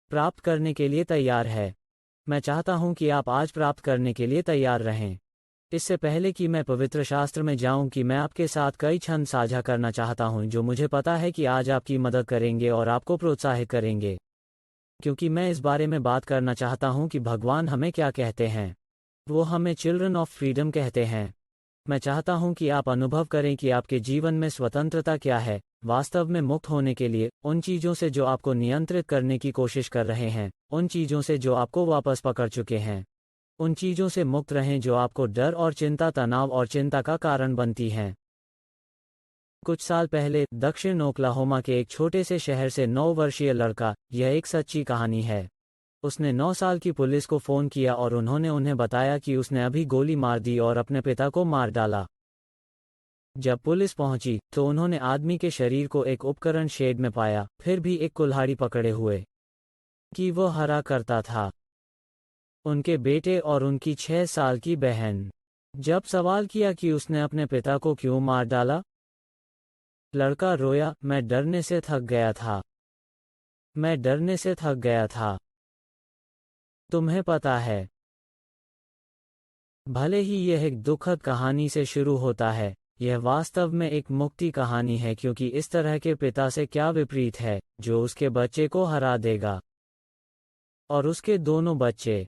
प्राप्त करने के लिए तैयार है। मैं चाहता हूं कि आप आज प्राप्त करने के लिए तैयार रहें। इससे पहले कि मैं पवित्र शास्त्र में जाऊं कि मैं आपके साथ कई छंद साझा करना चाहता हूं जो मुझे पता है कि आज आपकी मदद करेंगे और आपको प्रोत्साहित करेंगे, क्योंकि मैं इस बारे में बात करना चाहता हूं कि भगवान हमें क्या कहते हैं। वो हमें चिल्ड्रन ऑफ फ्रीडम कहते हैं। मैं चाहता हूं कि आप अनुभव करें कि आपके जीवन में स्वतंत्रता क्या है, वास्तव में मुक्त होने के लिए, उन चीज़ों से जो आपको नियंत्रित करने की कोशिश कर रहे हैं, उन चीज़ों से जो आपको वापस पकड़ चुके हैं। उन चीज़ों से मुक्त रहें जो आपको डर और चिंता, तनाव और चिंता का कारण बनती हैं। कुछ साल पहले दक्षिण ओक्लाहोमा के एक छोटे से शहर से 9 वर्षीय लड़का, यह एक सच्ची कहानी है। उसने 9 साल की पुलिस को फ़ोन किया और उन्होंने उन्हें बताया कि उसने अभी गोली मार दी और अपने पिता को मार डाला। जब पुलिस पहुंची तो उन्होंने आदमी के शरीर को एक उपकरण शेड में पाया, फिर भी एक कुल्हाड़ी पकड़े हुए कि वो हरा करता था उनके बेटे और उनकी 6 साल की बहन। जब सवाल किया कि उसने अपने पिता को क्यों मार डाला, लड़का रोया, मैं डरने से थक गया था। मैं डरने से थक गया था। तुम्हें पता है, भले ही यह एक दुखद कहानी से शुरू होता है, यह वास्तव में एक मुक्ति कहानी है, क्योंकि इस तरह के पिता से क्या विपरीत है जो उसके बच्चे को हरा देगा। और उसके दोनों बच्चे,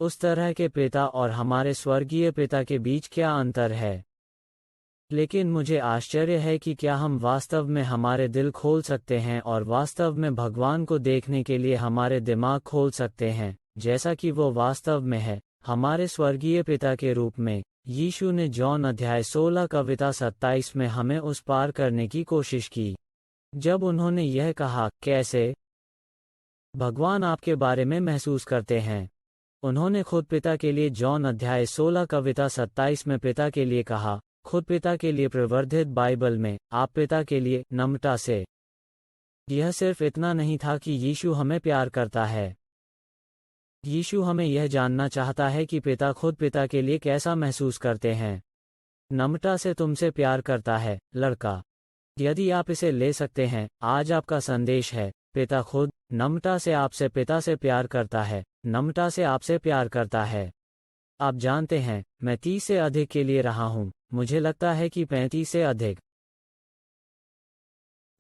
उस तरह के पिता और हमारे स्वर्गीय पिता के बीच क्या अंतर है। लेकिन मुझे आश्चर्य है कि क्या हम वास्तव में हमारे दिल खोल सकते हैं और वास्तव में भगवान को देखने के लिए हमारे दिमाग खोल सकते हैं, जैसा कि वो वास्तव में है, हमारे स्वर्गीय पिता के रूप में। यीशु ने जॉन अध्याय 16 कविता 27 में हमें उस पार करने की कोशिश की। जब उन्होंने यह कहा, कैसे भगवान आपके बारे में महसूस करते हैं। उन्होंने खुद पिता के लिए जॉन अध्याय 16 कविता 27 में पिता के लिए कहा, खुद पिता के लिए प्रवर्धित बाइबल में, आप पिता के लिए नम्रता से। यह सिर्फ इतना नहीं था कि यीशु हमें प्यार करता है। यीशु हमें यह जानना चाहता है कि पिता खुद पिता के लिए कैसा महसूस करते हैं। नम्रता से तुमसे प्यार करता है, लड़का। यदि आप इसे ले सकते हैं, आज आपका संदेश है, पिता खुद नम्रता से आपसे पिता से प्यार करता है, नम्रता से आपसे प्यार करता है। आप जानते हैं, मैं 30 से अधिक के लिए रहा हूं, मुझे लगता है कि 35 से अधिक।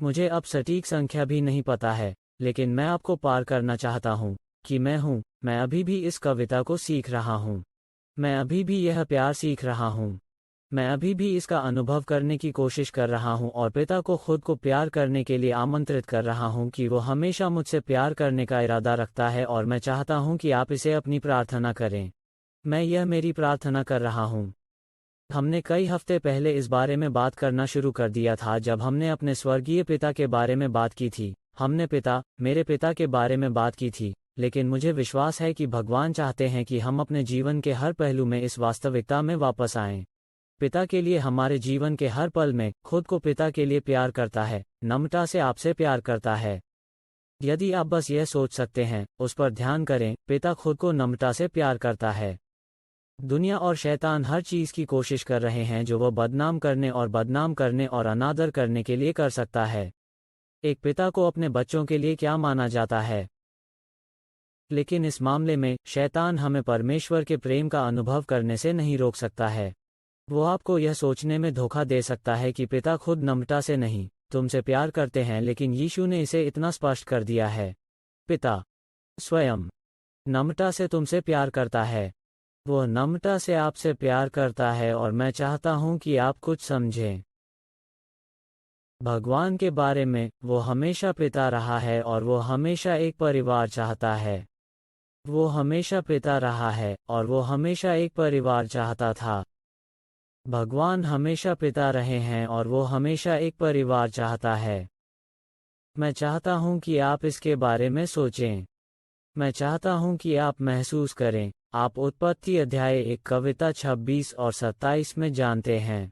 मुझे अब सटीक संख्या भी नहीं पता है, लेकिन मैं आपको पार करना चाहता हूं कि मैं अभी भी इस कविता को सीख रहा हूं। मैं अभी भी यह प्यार सीख रहा हूं। मैं अभी भी इसका अनुभव करने की कोशिश कर रहा हूं और पिता को खुद को प्यार करने के लिए आमंत्रित कर रहा हूं कि वो हमेशा मुझसे प्यार करने का इरादा रखता है, और मैं चाहता हूं कि आप इसे अपनी प्रार्थना करें। मैं यह मेरी प्रार्थना कर रहा हूं। हमने कई हफ्ते पहले इस बारे में बात करना शुरू कर दिया था जब हमने अपने स्वर्गीय पिता के बारे में बात की थी। हमने मेरे पिता के बारे में बात की थी, लेकिन मुझे विश्वास है कि भगवान चाहते हैं कि हम अपने जीवन के हर पहलू में इस वास्तविकता में वापस आएं। पिता के लिए हमारे जीवन के हर पल में, खुद को पिता के लिए प्यार करता है, नम्रता से आपसे प्यार करता है। यदि आप बस यह सोच सकते हैं, उस पर ध्यान करें, पिता खुद को नम्रता से प्यार करता है। दुनिया और शैतान हर चीज़ की कोशिश कर रहे हैं जो वह बदनाम करने और अनादर करने के लिए कर सकता है। एक पिता को अपने बच्चों के लिए क्या माना जाता है? लेकिन इस मामले में शैतान हमें परमेश्वर के प्रेम का अनुभव करने से नहीं रोक सकता है। वो आपको यह सोचने में धोखा दे सकता है कि पिता खुद नम्रता से नहीं, तुमसे प्यार करते हैं, लेकिन यीशु ने इसे इतना स्पष्ट कर दिया है। पिता स्वयं नम्रता से तुमसे प्यार करता है। वो नम्रता से आपसे प्यार करता है, और मैं चाहता हूं कि आप कुछ समझें। भगवान के बारे में, वो हमेशा पिता रहा है और वो हमेशा एक परिवार चाहता है। वो हमेशा पिता रहा है और वो हमेशा एक परिवार चाहता था। भगवान हमेशा पिता रहे हैं और वो हमेशा एक परिवार चाहता है। मैं चाहता हूं कि आप इसके बारे में सोचें। मैं चाहता हूं कि आप महसूस करें। आप उत्पत्ति अध्याय 1 कविता 26 और 27 में जानते हैं।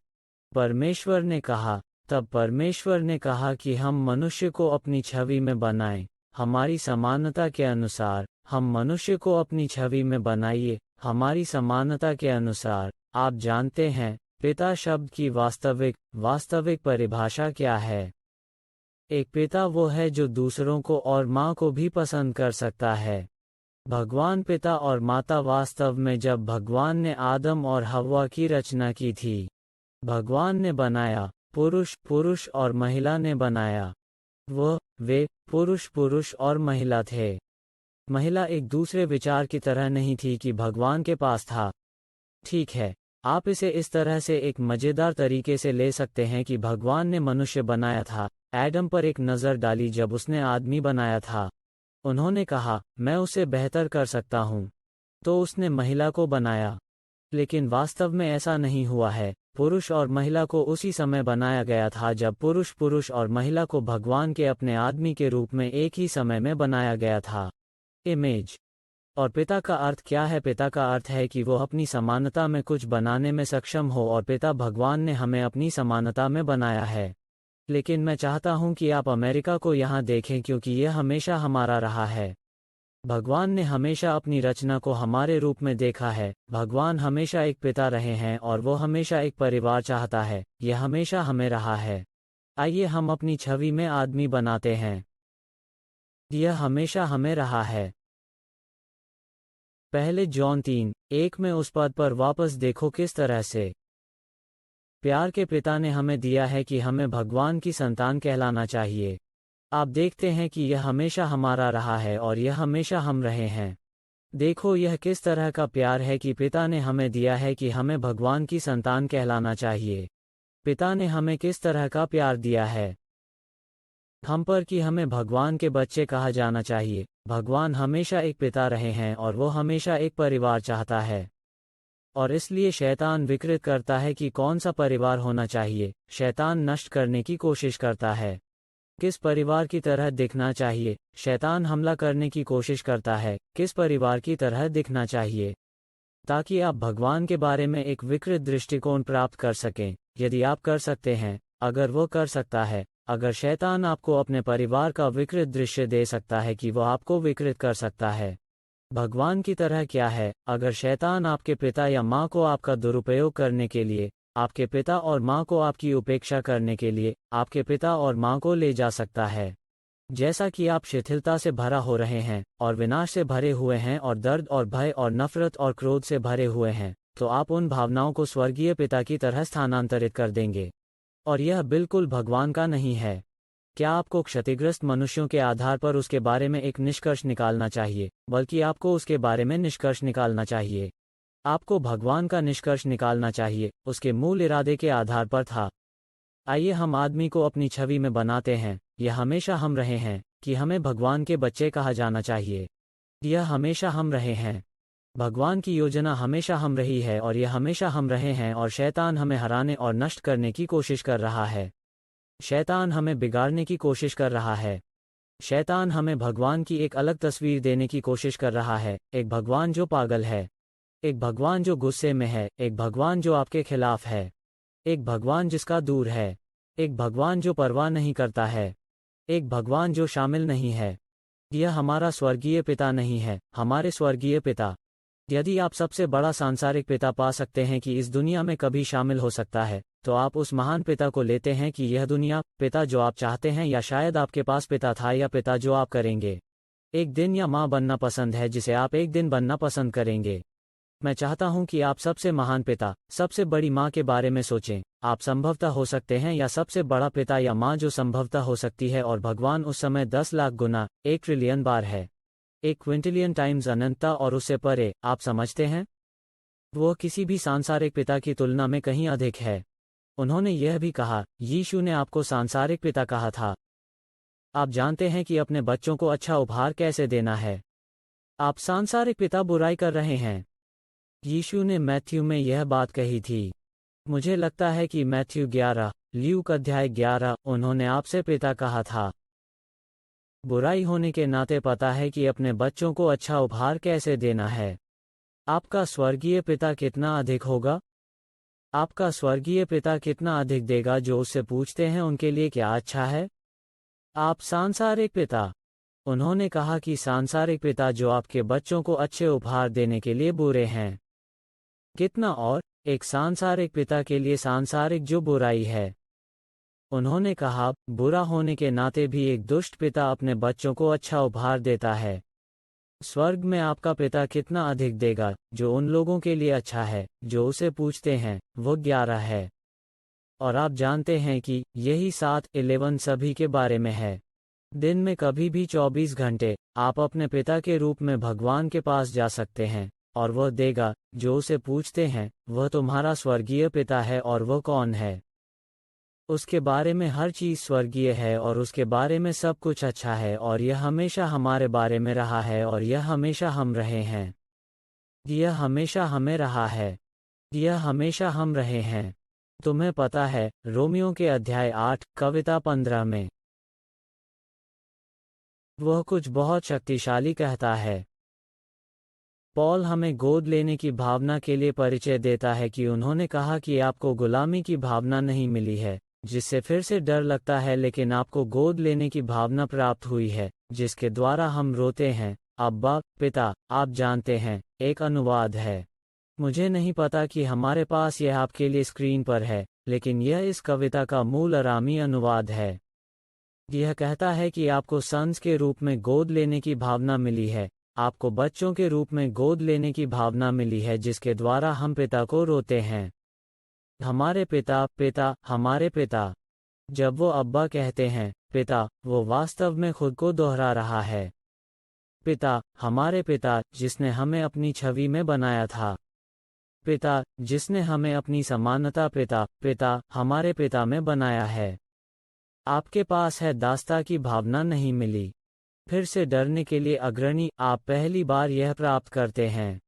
परमेश्वर ने कहा, तब परमेश्वर ने कहा कि हम मनुष्य को अपनी छवि में बनाएं, हमारी समानता के अनुसार। हम मनुष्य को अपनी छवि में बनाइए, हमारी समानता के अनुसार। आप जानते हैं, पिता शब्द की वास्तविक परिभाषा क्या है? एक पिता वो है जो दूसरों को और माँ को भी पसंद कर सकता है। भगवान पिता और माता वास्तव में जब भगवान ने आदम और हव्वा की रचना की थी, भगवान ने बनाया, पुरुष पुरुष और महिला ने बनाया। वे पुरुष पुरुष और महिला थे। महिला एक दूसरे विचार की तरह नहीं थी कि भगवान के पास था। ठीक है, आप इसे इस तरह से एक मजेदार तरीके से ले सकते हैं कि भगवान ने मनुष्य बनाया था, एडम पर एक नज़र डाली जब उसने आदमी बनाया था। उन्होंने कहा, मैं उसे बेहतर कर सकता हूँ, तो उसने महिला को बनाया। लेकिन वास्तव में ऐसा नहीं हुआ है। पुरुष और महिला को उसी समय बनाया गया था जब पुरुष पुरुष और महिला को भगवान के अपने आदमी के रूप में एक ही समय में बनाया गया था। इमेज। और पिता का अर्थ क्या है? पिता का अर्थ है कि वो अपनी समानता में कुछ बनाने में सक्षम हो, और पिता भगवान ने हमें अपनी समानता में बनाया है। लेकिन मैं चाहता हूं कि आप अमेरिका को यहाँ देखें, क्योंकि यह हमेशा हमारा रहा है। भगवान ने हमेशा अपनी रचना को हमारे रूप में देखा है। भगवान हमेशा एक पिता रहे हैं और वो हमेशा एक परिवार चाहता है। यह हमेशा हमें रहा है। आइए हम अपनी छवि में आदमी बनाते हैं। यह हमेशा हमें रहा है। पहले जॉन 3:1 में उस पद पर वापस देखो किस तरह से प्यार के पिता ने हमें दिया है कि हमें भगवान की संतान कहलाना चाहिए। आप देखते हैं कि यह हमेशा हमारा रहा है और यह हमेशा हम रहे हैं। देखो यह किस तरह का प्यार है कि पिता ने हमें दिया है कि हमें भगवान की संतान कहलाना चाहिए। पिता ने हमें किस तरह का प्यार दिया है हम पर कि हमें भगवान के बच्चे कहा जाना चाहिए। भगवान हमेशा एक पिता रहे हैं और वो हमेशा एक परिवार चाहता है। और इसलिए शैतान विकृत करता है कि कौन सा परिवार होना चाहिए। शैतान नष्ट करने की कोशिश करता है। किस परिवार की तरह दिखना चाहिए? शैतान हमला करने की कोशिश करता है। किस परिवार की तरह दिखना चाहिए? ताकि आप भगवान के बारे में एक विकृत दृष्टिकोण प्राप्त कर सकें। यदि आप कर सकते हैं, अगर वो कर सकता है, अगर शैतान आपको अपने परिवार का विकृत दृश्य दे सकता है कि वो आपको विकृत कर सकता है। भगवान की तरह क्या है? अगर शैतान आपके पिता या माँ को आपका दुरुपयोग करने के लिए, आपके पिता और माँ को आपकी उपेक्षा करने के लिए, आपके पिता और माँ को ले जा सकता है। जैसा कि आप शिथिलता से भरा हो रहे हैं और विनाश से भरे हुए हैं और दर्द और भय और नफरत और क्रोध से भरे हुए हैं, तो आप उन भावनाओं को स्वर्गीय पिता की तरह स्थानांतरित कर देंगे। और यह बिल्कुल भगवान का नहीं है। क्या आपको क्षतिग्रस्त मनुष्यों के आधार पर उसके बारे में एक निष्कर्ष निकालना चाहिए, बल्कि आपको उसके बारे में निष्कर्ष निकालना चाहिए। आपको भगवान का निष्कर्ष निकालना चाहिए, उसके मूल इरादे के आधार पर था। आइए हम आदमी को अपनी छवि में बनाते हैं। यह हमेशा हम रहे हैं कि हमें भगवान के बच्चे कहा जाना चाहिए। यह हमेशा हम रहे हैं। भगवान की योजना हमेशा हम रही है और यह हमेशा हम रहे हैं, और शैतान हमें हराने और नष्ट करने की कोशिश कर रहा है। शैतान हमें बिगाड़ने की कोशिश कर रहा है। शैतान हमें भगवान की एक अलग तस्वीर देने की कोशिश कर रहा है। एक भगवान जो पागल है, एक भगवान जो गुस्से में है, एक भगवान जो आपके खिलाफ है, एक भगवान जिसका दूर है, एक भगवान जो परवाह नहीं करता है, एक भगवान जो शामिल नहीं है। यह हमारा स्वर्गीय पिता नहीं है, हमारे स्वर्गीय पिता। यदि आप सबसे बड़ा सांसारिक पिता पा सकते हैं कि इस दुनिया में कभी शामिल हो सकता है, तो आप उस महान पिता को लेते हैं कि यह दुनिया, पिता जो आप चाहते हैं, या शायद आपके पास पिता था, या पिता जो आप करेंगे एक दिन, या माँ बनना पसंद है जिसे आप एक दिन बनना पसंद करेंगे। मैं चाहता हूं कि आप सबसे महान पिता, सबसे बड़ी माँ के बारे में सोचें। आप संभवतः हो सकते हैं या सबसे बड़ा पिता या माँ जो संभवतः हो सकती है, और भगवान उस समय 10 लाख गुना, 1 ट्रिलियन बार है, 1 क्विंटिलियन टाइम्स अनंतता और उससे परे। आप समझते हैं? वो किसी भी सांसारिक पिता की तुलना में कहीं अधिक है। उन्होंने यह भी कहा, यीशु ने आपको सांसारिक पिता कहा था। आप जानते हैं कि अपने बच्चों को अच्छा उपहार कैसे देना है। आप सांसारिक पिता बुराई कर रहे हैं। यीशु ने मैथ्यू में यह बात कही थी। मुझे लगता है कि मैथ्यू 11, ल्यूक अध्याय 11, उन्होंने आपसे पिता कहा था। बुराई होने के नाते पता है कि अपने बच्चों को अच्छा उपहार कैसे देना है। आपका स्वर्गीय पिता कितना अधिक होगा? आपका स्वर्गीय पिता कितना अधिक देगा जो उससे पूछते हैं उनके लिए क्या अच्छा है? आप सांसारिक पिता। उन्होंने कहा कि सांसारिक पिता जो आपके बच्चों को अच्छे उपहार देने के लिए बुरे हैं। कितना और एक सांसारिक पिता के लिए सांसारिक जो बुराई है। उन्होंने कहा, बुरा होने के नाते भी एक दुष्ट पिता अपने बच्चों को अच्छा उपहार देता है। स्वर्ग में आपका पिता कितना अधिक देगा जो उन लोगों के लिए अच्छा है जो उसे पूछते हैं। वो 11 है। और आप जानते हैं कि यही 7-11 सभी के बारे में है। दिन में कभी भी 24 घंटे आप अपने पिता के रूप में भगवान के पास जा सकते हैं और वह देगा जो उसे पूछते हैं। वह तुम्हारा स्वर्गीय पिता है। और वह कौन है? उसके बारे में हर चीज़ स्वर्गीय है और उसके बारे में सब कुछ अच्छा है और यह हमेशा हमारे बारे में रहा है और यह हमेशा हम रहे हैं। यह हमेशा हमें रहा है। यह हमेशा हम रहे हैं। तुम्हें पता है, रोमियो के अध्याय 8 कविता 15 में वह कुछ बहुत शक्तिशाली कहता है। पॉल हमें गोद लेने की भावना के लिए परिचय देता है कि उन्होंने कहा कि आपको गुलामी की भावना नहीं मिली है जिससे फिर से डर लगता है, लेकिन आपको गोद लेने की भावना प्राप्त हुई है जिसके द्वारा हम रोते हैं, अब्बा पिता। आप जानते हैं, एक अनुवाद है। मुझे नहीं पता कि हमारे पास यह आपके लिए स्क्रीन पर है, लेकिन यह इस कविता का मूल अरामी अनुवाद है। यह कहता है कि आपको सन्स के रूप में गोद लेने की भावना मिली है, आपको बच्चों के रूप में गोद लेने की भावना मिली है जिसके द्वारा हम पिता को रोते हैं। हमारे पिता पिता हमारे पिता। जब वो अब्बा कहते हैं पिता, वो वास्तव में खुद को दोहरा रहा है। पिता, हमारे पिता जिसने हमें अपनी छवि में बनाया था। पिता जिसने हमें अपनी समानता पिता पिता हमारे पिता में बनाया है। आपके पास है दास्ता की भावना नहीं मिली। फिर से डरने के लिए अग्रणी, आप पहली बार यह प्राप्त करते हैं।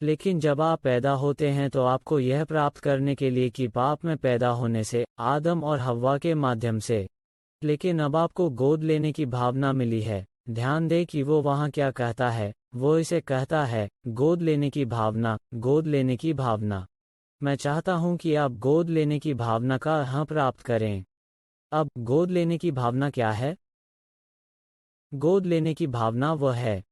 लेकिन जब आप पैदा होते हैं तो आपको यह प्राप्त करने के लिए कि पाप में पैदा होने से आदम और हव्वा के माध्यम से। लेकिन अब आपको गोद लेने की भावना मिली है। ध्यान दें कि वो वहाँ क्या कहता है। वो इसे कहता है गोद लेने की भावना, गोद लेने की भावना। मैं चाहता हूँ कि आप गोद लेने की भावना का हाँ प्राप्त करें। अब गोद लेने की भावना क्या है? गोद लेने की भावना वह है।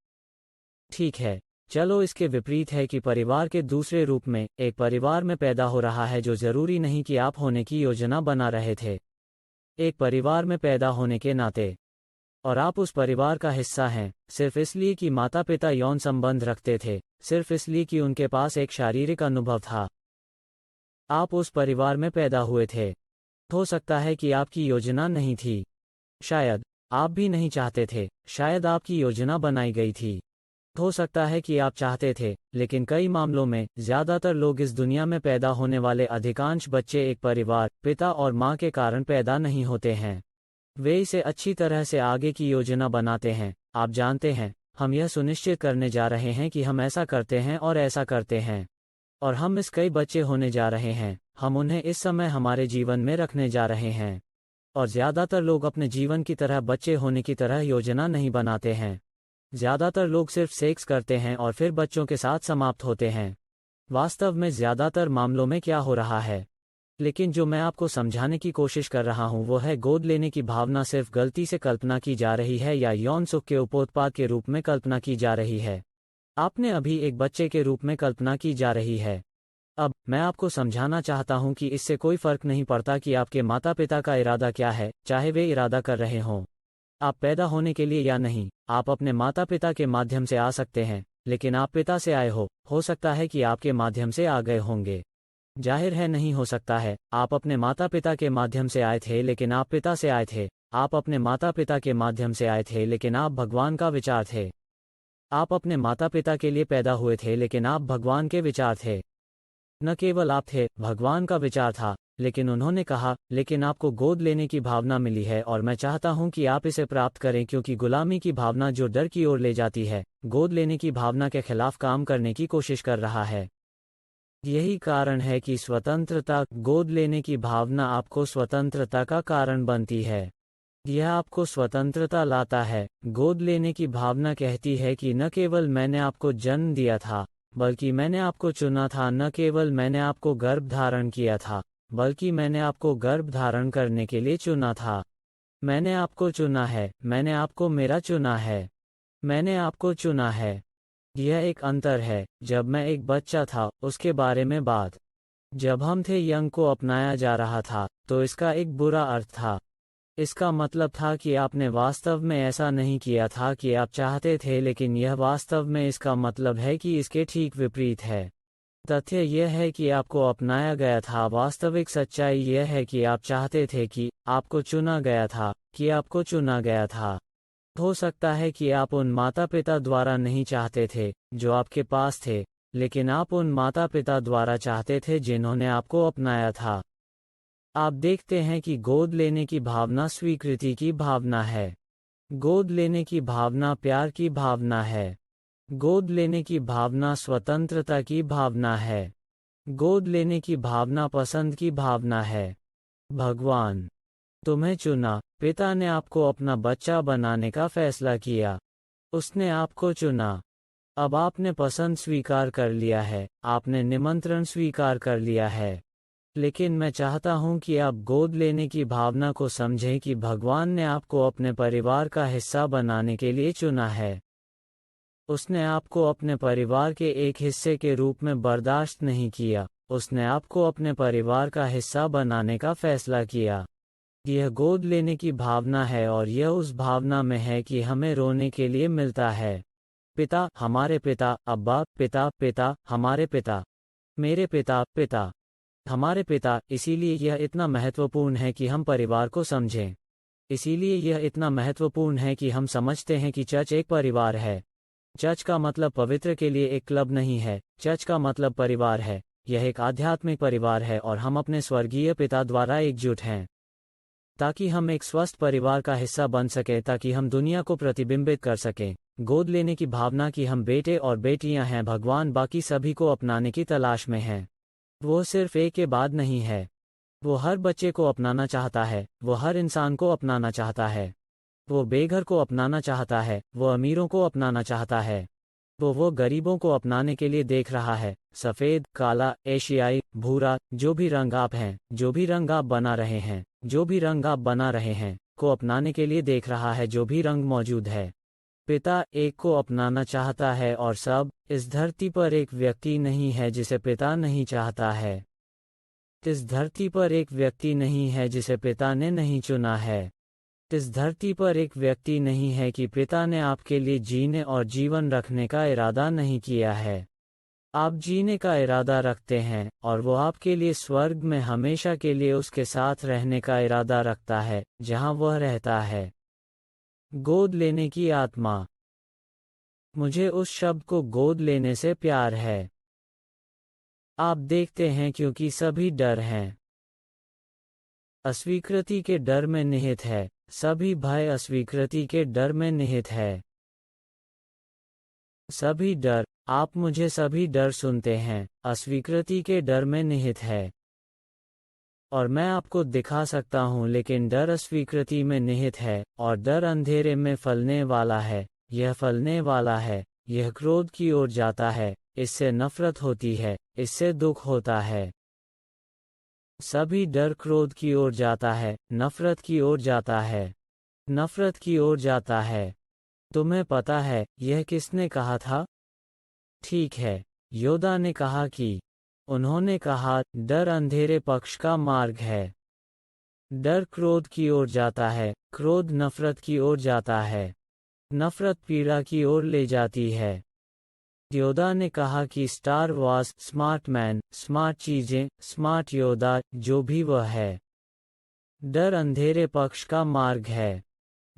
ठीक है, चलो इसके विपरीत है कि परिवार के दूसरे रूप में एक परिवार में पैदा हो रहा है जो जरूरी नहीं कि आप होने की योजना बना रहे थे। एक परिवार में पैदा होने के नाते और आप उस परिवार का हिस्सा हैं सिर्फ इसलिए कि माता पिता यौन संबंध रखते थे, सिर्फ इसलिए कि उनके पास एक शारीरिक अनुभव था। आप उस परिवार में पैदा हुए थे। हो सकता है कि आपकी योजना नहीं थी। शायद आप भी नहीं चाहते थे। शायद आपकी योजना बनाई गई थी। हो सकता है कि आप चाहते थे, लेकिन कई मामलों में ज्यादातर लोग इस दुनिया में पैदा होने वाले अधिकांश बच्चे एक परिवार पिता और माँ के कारण पैदा नहीं होते हैं। वे इसे अच्छी तरह से आगे की योजना बनाते हैं। आप जानते हैं, हम यह सुनिश्चित करने जा रहे हैं कि हम ऐसा करते हैं और ऐसा करते हैं। और हम इस कई बच्चे होने जा रहे हैं। हम उन्हें इस समय हमारे जीवन में रखने जा रहे हैं। और ज्यादातर लोग अपने जीवन की तरह बच्चे होने की तरह योजना नहीं बनाते हैं। ज्यादातर लोग सिर्फ सेक्स करते हैं और फिर बच्चों के साथ समाप्त होते हैं। वास्तव में ज्यादातर मामलों में क्या हो रहा है? लेकिन जो मैं आपको समझाने की कोशिश कर रहा हूं वो है गोद लेने की भावना सिर्फ गलती से कल्पना की जा रही है या यौन सुख के उपोत्पाद के रूप में कल्पना की जा रही है। आपने अभी एक बच्चे के रूप में कल्पना की जा रही है। अब मैं आपको समझाना चाहता हूं कि इससे कोई फर्क नहीं पड़ता कि आपके माता पिता का इरादा क्या है, चाहे वे इरादा कर रहे हों। आप पैदा होने के लिए या नहीं, आप अपने माता पिता के माध्यम से आ सकते हैं, लेकिन आप पिता से आए हो सकता है कि आपके माध्यम से आ गए होंगे। जाहिर है नहीं हो सकता है, आप अपने माता पिता के माध्यम से आए थे लेकिन आप पिता से आए थे। आप अपने माता पिता के माध्यम से आए थे लेकिन आप भगवान का विचार थे। आप अपने माता पिता के लिए पैदा हुए थे लेकिन आप भगवान के विचार थे। न केवल आप थे, भगवान का विचार था। लेकिन उन्होंने कहा, लेकिन आपको गोद लेने की भावना मिली है और मैं चाहता हूं कि आप इसे प्राप्त करें क्योंकि गुलामी की भावना जो डर की ओर ले जाती है, गोद लेने की भावना के खिलाफ काम करने की कोशिश कर रहा है। यही कारण है कि स्वतंत्रता, गोद लेने की भावना आपको स्वतंत्रता का कारण बनती है। यह आपको स्वतंत्रता लाता है। गोद लेने की भावना कहती है कि न केवल मैंने आपको जन्म दिया था, बल्कि मैंने आपको चुना था। न केवल मैंने आपको गर्भ धारण किया था, बल्कि मैंने आपको गर्भ धारण करने के लिए चुना था। मैंने आपको चुना है, मैंने आपको मेरा चुना है, मैंने आपको चुना है। यह एक अंतर है। जब मैं एक बच्चा था, उसके बारे में बात जब हम थे यंग को अपनाया जा रहा था, तो इसका एक बुरा अर्थ था। इसका मतलब था कि आपने वास्तव में ऐसा नहीं किया था कि आप चाहते थे, लेकिन यह वास्तव में इसका मतलब है कि इसके ठीक विपरीत है। तथ्य यह है कि आपको अपनाया गया था, वास्तविक सच्चाई यह है कि आप चाहते थे कि आपको चुना गया था, कि आपको चुना गया था। हो सकता है कि आप उन माता पिता द्वारा नहीं चाहते थे जो आपके पास थे, लेकिन आप उन माता पिता द्वारा चाहते थे जिन्होंने आपको अपनाया था। आप देखते हैं कि गोद लेने की भावना स्वीकृति की भावना है। गोद लेने की भावना प्यार की भावना है। गोद लेने की भावना स्वतंत्रता की भावना है। गोद लेने की भावना पसंद की भावना है। भगवान तुम्हें चुना, पिता ने आपको अपना बच्चा बनाने का फैसला किया। उसने आपको चुना। अब आपने पसंद स्वीकार कर लिया है, आपने निमंत्रण स्वीकार कर लिया है। लेकिन मैं चाहता हूं कि आप गोद लेने की भावना को समझें कि भगवान ने आपको अपने परिवार का हिस्सा बनाने के लिए चुना है। उसने आपको अपने परिवार के एक हिस्से के रूप में बर्दाश्त नहीं किया, उसने आपको अपने परिवार का हिस्सा बनाने का फैसला किया। यह गोद लेने की भावना है, और यह उस भावना में है कि हमें रोने के लिए मिलता है। पिता, हमारे पिता, अब्बा, पिता, पिता, हमारे पिता, मेरे पिता, पिता, हमारे पिता। इसीलिए यह इतना महत्वपूर्ण है कि हम परिवार को समझें। इसीलिए यह इतना महत्वपूर्ण है कि हम समझते हैं कि चर्च एक परिवार है। चर्च का मतलब पवित्र के लिए एक क्लब नहीं है, चर्च का मतलब परिवार है। यह एक आध्यात्मिक परिवार है, और हम अपने स्वर्गीय पिता द्वारा एकजुट हैं, ताकि हम एक स्वस्थ परिवार का हिस्सा बन सकें, ताकि हम दुनिया को प्रतिबिंबित कर सकें। गोद लेने की भावना कि हम बेटे और बेटियां हैं। भगवान बाकी सभी को अपनाने की तलाश में हैं। वो सिर्फ एक के बाद नहीं है। वो हर बच्चे को अपनाना चाहता है, वो हर इंसान को अपनाना चाहता है। वो बेघर को अपनाना चाहता है, वो अमीरों को अपनाना चाहता है। वो गरीबों को अपनाने के लिए देख रहा है। सफ़ेद, काला, एशियाई, भूरा, जो भी रंग आप हैं, जो भी रंग आप बना रहे हैं, जो भी रंग आप बना रहे हैं, को अपनाने के लिए देख रहा है, जो भी रंग मौजूद है। पिता एक को अपनाना चाहता है, और सब, इस धरती पर एक व्यक्ति नहीं है जिसे पिता नहीं चाहता है। इस धरती पर एक व्यक्ति नहीं है जिसे पिता ने नहीं चुना है। इस धरती पर एक व्यक्ति नहीं है कि पिता ने आपके लिए जीने और जीवन रखने का इरादा नहीं किया है। आप जीने का इरादा रखते हैं, और वो आपके लिए स्वर्ग में हमेशा के लिए उसके साथ रहने का इरादा रखता है, जहां वह रहता है। गोद लेने की आत्मा। मुझे उस शब्द को गोद लेने से प्यार है। आप देखते हैं, क्योंकि सभी डर हैं। अस्वीकृति के डर में निहित है। सभी भय अस्वीकृति के डर में निहित है। सभी डर, आप मुझे सभी डर सुनते हैं, अस्वीकृति के डर में निहित है। और मैं आपको दिखा सकता हूं, लेकिन डर अस्वीकृति में निहित है, और डर अंधेरे में फलने वाला है। यह फलने वाला है, यह क्रोध की ओर जाता है, इससे नफरत होती है, इससे दुख होता है। सभी डर क्रोध की ओर जाता है, नफरत की ओर जाता है, नफरत की ओर जाता है। तुम्हें पता है यह किसने कहा था? ठीक है, योदा ने कहा कि, उन्होंने कहा, डर अंधेरे पक्ष का मार्ग है। डर क्रोध की ओर जाता है, क्रोध नफरत की ओर जाता है, नफरत पीड़ा की ओर ले जाती है। योदा ने कहा कि star Wars, smart man, smart चीजें, स्मार्ट योदा, जो भी वह है। डर अंधेरे पक्ष का मार्ग है।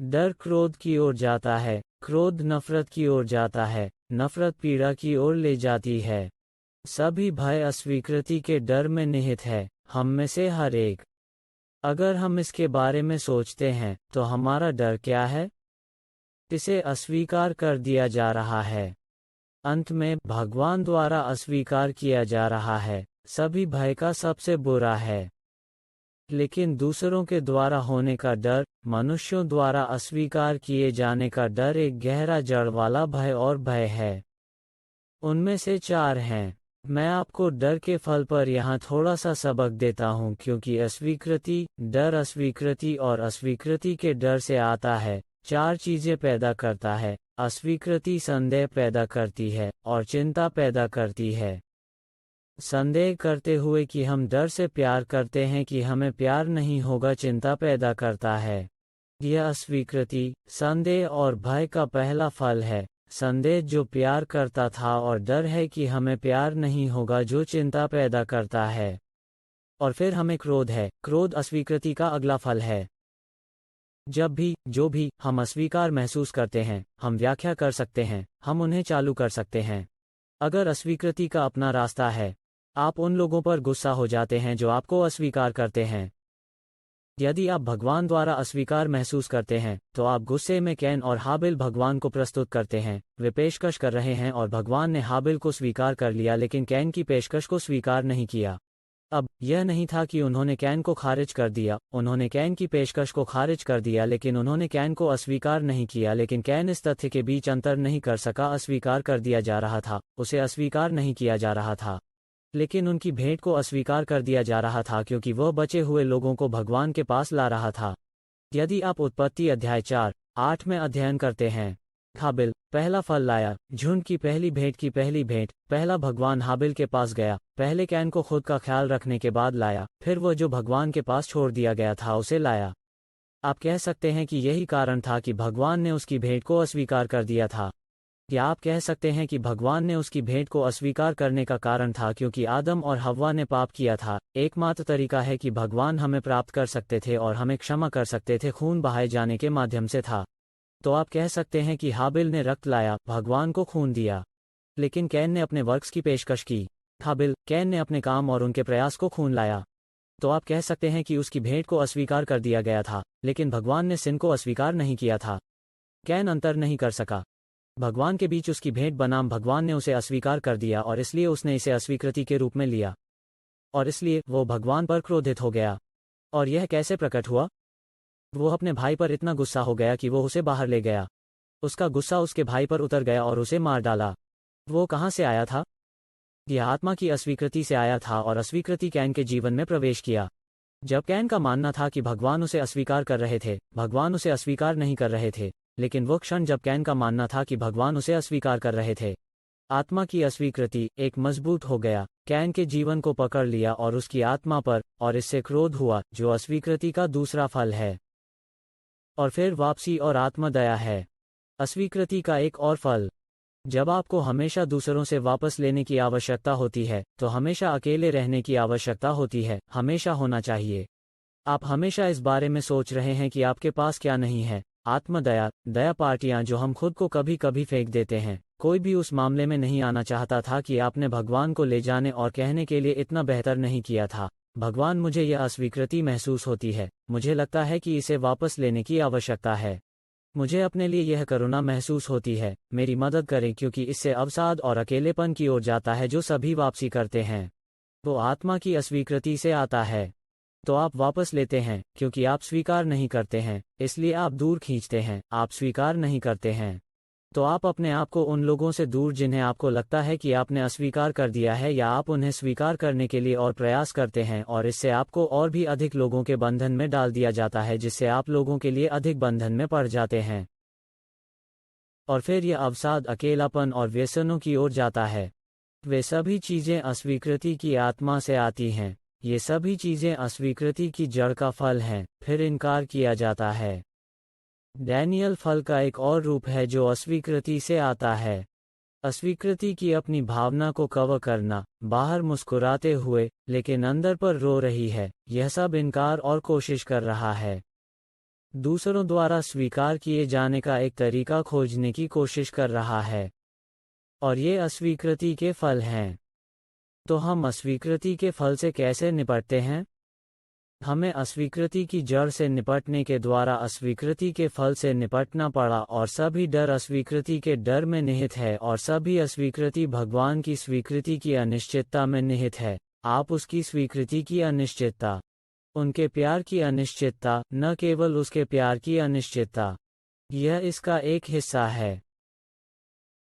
डर क्रोध की ओर जाता है, क्रोध नफरत की ओर जाता है, नफरत पीड़ा की ओर ले जाती है। सभी भय अस्वीकृति के डर में निहित है, हम में से हर एक। अगर हम इसके बारे में सोचते हैं, तो हमारा डर क्या है? इसे अस्वीकार कर दिया जा रहा है। अंत में भगवान द्वारा अस्वीकार किया जा रहा है। सभी भय का सबसे बुरा है। लेकिन दूसरों के द्वारा होने का डर, मनुष्यों द्वारा अस्वीकार किए जाने का डर एक गहरा जड़ वाला भय और भय है। उनमें से 4 हैं। मैं आपको डर के फल पर यहाँ थोड़ा सा सबक देता हूँ, क्योंकि अस्वीकृति, डर अस्वीकृति और अस्वीकृति के डर से आता है। 4 चीजें पैदा करता है। अस्वीकृति संदेह पैदा करती है, और चिंता पैदा करती है। संदेह करते हुए कि हम डर से प्यार करते हैं कि हमें प्यार नहीं होगा चिंता पैदा करता है। यह अस्वीकृति, संदेह और भय का पहला फल है। संदेह जो प्यार करता था और डर है कि हमें प्यार नहीं होगा जो चिंता पैदा करता है। और फिर हमें क्रोध है। क्रोध अस्वीकृति का अगला फल है। जब भी, जो भी हम अस्वीकार महसूस करते हैं, हम व्याख्या कर सकते हैं, हम उन्हें चालू कर सकते हैं। अगर अस्वीकृति का अपना रास्ता है, आप उन लोगों पर गुस्सा हो जाते हैं जो आपको अस्वीकार करते हैं। यदि आप भगवान द्वारा अस्वीकार महसूस करते हैं, तो आप गुस्से में कैन और हाबिल भगवान को प्रस्तुत करते हैं। वे पेशकश कर रहे हैं और भगवान ने हाबिल को स्वीकार कर लिया लेकिन कैन की पेशकश को स्वीकार नहीं किया। अब यह नहीं था कि उन्होंने कैन को खारिज कर दिया, उन्होंने कैन की पेशकश को खारिज कर दिया लेकिन उन्होंने कैन को अस्वीकार नहीं किया। लेकिन कैन इस तथ्य के बीच अंतर नहीं कर सका, अस्वीकार कर दिया जा रहा था, उसे अस्वीकार नहीं किया जा रहा था। लेकिन उनकी भेंट को अस्वीकार कर दिया जा रहा था क्योंकि वह बचे हुए लोगों को भगवान के पास ला रहा था। यदि आप उत्पत्ति अध्याय 4:8 में अध्ययन करते हैं, हाबिल पहला फल लाया, झुंड की पहली भेंट की पहली भेंट। पहला भगवान हाबिल के पास गया, पहले कैन को खुद का ख्याल रखने के बाद लाया, फिर वह जो भगवान के पास छोड़ दिया गया था उसे लाया। आप कह सकते हैं कि यही कारण था कि भगवान ने उसकी भेंट को अस्वीकार कर दिया था। या आप कह सकते हैं कि भगवान ने उसकी भेंट को अस्वीकार करने का कारण था क्योंकि आदम और हव्वा ने पाप किया था। एकमात्र तरीका है कि भगवान हमें प्राप्त कर सकते थे और हमें क्षमा कर सकते थे खून बहाए जाने के माध्यम से था। तो आप कह सकते हैं कि हाबिल ने रक्त लाया, भगवान को खून दिया। लेकिन कैन ने अपने वर्क्स की पेशकश की। हाबिल, कैन ने अपने काम और उनके प्रयास को खून लाया। तो आप कह सकते हैं कि उसकी भेंट को अस्वीकार कर दिया गया था, लेकिन भगवान ने सिन को अस्वीकार नहीं किया था। कैन अंतर नहीं कर सका। भगवान के बीच उसकी भेंट बनाम भगवान ने उसे अस्वीकार कर दिया और इसलिए उसने इसे अस्वीकृति के रूप में लिया। और इसलिए वो भगवान पर क्रोधित हो गया। और यह कैसे प्रकट हुआ? वो अपने भाई पर इतना गुस्सा हो गया कि वो उसे बाहर ले गया। उसका गुस्सा उसके भाई पर उतर गया और उसे मार डाला। वो कहाँ से आया था? यह आत्मा की अस्वीकृति से आया था और अस्वीकृति कैन के जीवन में प्रवेश किया। जब कैन का मानना था कि भगवान उसे अस्वीकार कर रहे थे, भगवान उसे अस्वीकार नहीं कर रहे थे। लेकिन वो क्षण जब कैन का मानना था कि भगवान उसे अस्वीकार कर रहे थे, आत्मा की अस्वीकृति एक मजबूत हो गया, कैन के जीवन को पकड़ लिया और उसकी आत्मा पर, और इससे क्रोध हुआ जो अस्वीकृति का दूसरा फल है। और फिर वापसी और आत्मदया है, अस्वीकृति का एक और फल। जब आपको हमेशा दूसरों से वापस लेने की आवश्यकता होती है, तो हमेशा अकेले रहने की आवश्यकता होती है, हमेशा होना चाहिए। आप हमेशा इस बारे में सोच रहे हैं कि आपके पास क्या नहीं है। आत्मदया, दया पार्टियां जो हम खुद को कभी कभी फेंक देते हैं। कोई भी उस मामले में नहीं आना चाहता था कि आपने भगवान को ले जाने और कहने के लिए इतना बेहतर नहीं किया था। भगवान, मुझे यह अस्वीकृति महसूस होती है, मुझे लगता है कि इसे वापस लेने की आवश्यकता है। मुझे अपने लिए यह करुणा महसूस होती है, मेरी मदद करें, क्योंकि इससे अवसाद और अकेलेपन की ओर जाता है जो सभी वापसी करते हैं। वो आत्मा की अस्वीकृति से आता है। तो आप वापस लेते हैं क्योंकि आप स्वीकार नहीं करते हैं, इसलिए आप दूर खींचते हैं, आप स्वीकार नहीं करते हैं। तो आप अपने आप को उन लोगों से दूर जिन्हें आपको लगता है कि आपने अस्वीकार कर दिया है, या आप उन्हें स्वीकार करने के लिए और प्रयास करते हैं, और इससे आपको और भी अधिक लोगों के बंधन में डाल दिया जाता है, जिससे आप लोगों के लिए अधिक बंधन में पड़ जाते हैं। और फिर यह अवसाद, अकेलापन और व्यसनों की ओर जाता है। वे सभी चीजें अस्वीकृति की आत्मा से आती हैं। ये सभी चीजें अस्वीकृति की जड़ का फल हैं। फिर इनकार किया जाता है। डैनियल फल का एक और रूप है जो अस्वीकृति से आता है। अस्वीकृति की अपनी भावना को कवर करना, बाहर मुस्कुराते हुए लेकिन अंदर पर रो रही है, यह सब इनकार और कोशिश कर रहा है। दूसरों द्वारा स्वीकार किए जाने का एक तरीका खोजने की कोशिश कर रहा है। और ये अस्वीकृति के फल हैं। तो हम अस्वीकृति के फल से कैसे निपटते हैं? हमें अस्वीकृति की जड़ से निपटने के द्वारा अस्वीकृति के फल से निपटना पड़ा, और सभी डर अस्वीकृति के डर में निहित है, और सभी अस्वीकृति भगवान की स्वीकृति की अनिश्चितता में निहित है। आप उसकी स्वीकृति की अनिश्चितता, उनके प्यार की अनिश्चितता, न केवल उसके प्यार की अनिश्चितता, यह इसका एक हिस्सा है।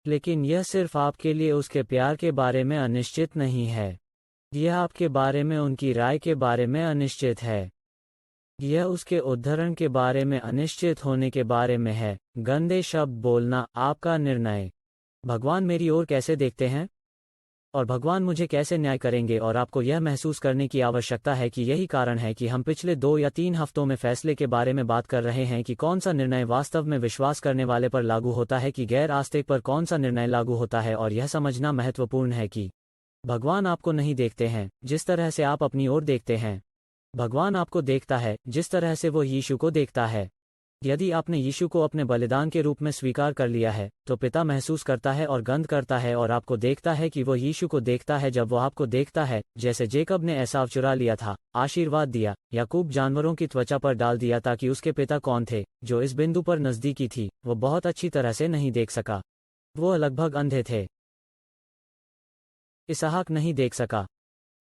लेकिन यह सिर्फ आपके लिए उसके प्यार के बारे में अनिश्चित नहीं है, यह आपके बारे में उनकी राय के बारे में अनिश्चित है। यह उसके उद्धरण के बारे में अनिश्चित होने के बारे में है। गंदे शब्द बोलना, आपका निर्णय। भगवान मेरी ओर कैसे देखते हैं? और भगवान मुझे कैसे न्याय करेंगे। और आपको यह महसूस करने की आवश्यकता है कि यही कारण है कि हम पिछले 2 या 3 हफ्तों में फैसले के बारे में बात कर रहे हैं कि कौन सा निर्णय वास्तव में विश्वास करने वाले पर लागू होता है कि गैर आस्तिक पर कौन सा निर्णय लागू होता है। और यह समझना महत्वपूर्ण है कि भगवान आपको नहीं देखते हैं जिस तरह से आप अपनी ओर देखते हैं। भगवान आपको देखता है जिस तरह से वो यीशु को देखता है। यदि आपने यीशु को अपने बलिदान के रूप में स्वीकार कर लिया है, तो पिता महसूस करता है और गंध करता है और आपको देखता है कि वो यीशु को देखता है जब वो आपको देखता है, जैसे जेकब ने एसाव चुरा लिया था, आशीर्वाद दिया, याकूब जानवरों की त्वचा पर डाल दिया ताकि उसके पिता कौन थे, जो इस बिंदु पर नज़दीकी थी, वो बहुत अच्छी तरह से नहीं देख सका। वो लगभग अंधे थे। इसहाक नहीं देख सका।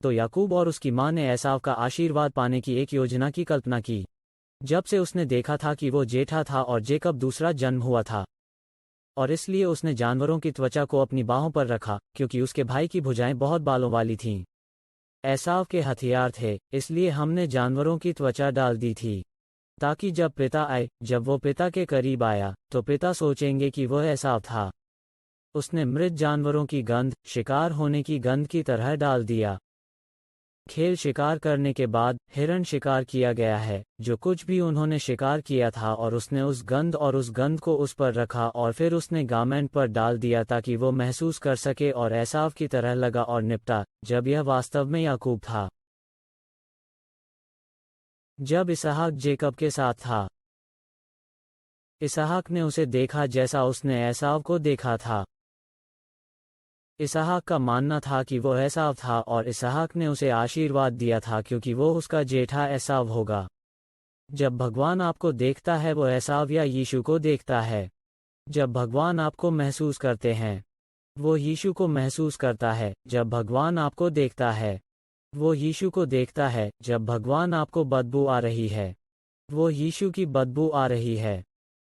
तो याकूब और उसकी माँ ने एसाव का आशीर्वाद पाने की एक योजना की कल्पना की। जब से उसने देखा था कि वो जेठा था और जेकब दूसरा जन्म हुआ था, और इसलिए उसने जानवरों की त्वचा को अपनी बाहों पर रखा, क्योंकि उसके भाई की भुजाएं बहुत बालों वाली थीं। एसाव के हथियार थे, इसलिए हमने जानवरों की त्वचा डाल दी थी, ताकि जब पिता आए, जब वो पिता के करीब आया, तो पिता सोचेंगे कि वह एसाव था। उसने मृत जानवरों की गंध, शिकार होने की गंध की तरह डाल दिया। खेल शिकार करने के बाद हिरण शिकार किया गया है, जो कुछ भी उन्होंने शिकार किया था, और उसने उस गंध को उस पर रखा और फिर उसने गारमेंट पर डाल दिया ताकि वो महसूस कर सके और एसाव की तरह लगा और निपटा, जब यह वास्तव में याकूब था। जब इसहाक जेकब के साथ था, इसहाक ने उसे देखा जैसा उसने एसाव को देखा था। इसहाक का मानना था कि वो एसाव था और इसहाक ने उसे आशीर्वाद दिया था क्योंकि वो उसका जेठा एसाव होगा। जब भगवान आपको देखता है वो एसाव या यीशु को देखता है। जब भगवान आपको महसूस करते हैं, वो यीशु को महसूस करता है। जब भगवान आपको देखता है, वो यीशु को देखता है। जब भगवान आपको बदबू आ रही है, वो यीशु की बदबू आ रही है।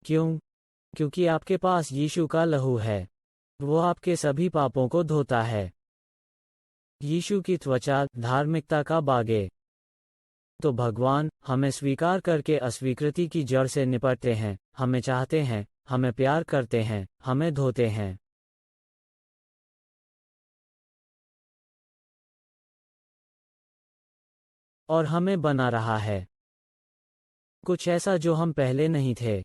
क्यों? क्योंकि आपके पास यीशु का लहू है। वो आपके सभी पापों को धोता है। यीशु की त्वचा धार्मिकता का बागे। तो भगवान हमें स्वीकार करके अस्वीकृति की जड़ से निपटते हैं, हमें चाहते हैं, हमें प्यार करते हैं, हमें धोते हैं और हमें बना रहा है कुछ ऐसा जो हम पहले नहीं थे।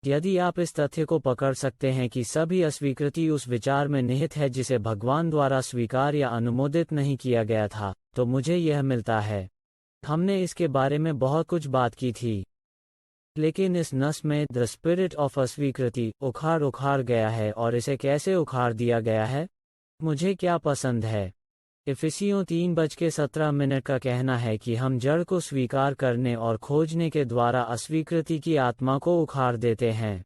यदि आप इस तथ्य को पकड़ सकते हैं कि सभी अस्वीकृति उस विचार में निहित है जिसे भगवान द्वारा स्वीकार या अनुमोदित नहीं किया गया था, तो मुझे यह मिलता है। हमने इसके बारे में बहुत कुछ बात की थी, लेकिन इस नस में द स्पिरिट ऑफ अस्वीकृति उखाड़ गया है। और इसे कैसे उखाड़ दिया गया है? मुझे क्या पसंद है? इफिसियों 3:17 का कहना है कि हम जड़ को स्वीकार करने और खोजने के द्वारा अस्वीकृति की आत्मा को उखाड़ देते हैं।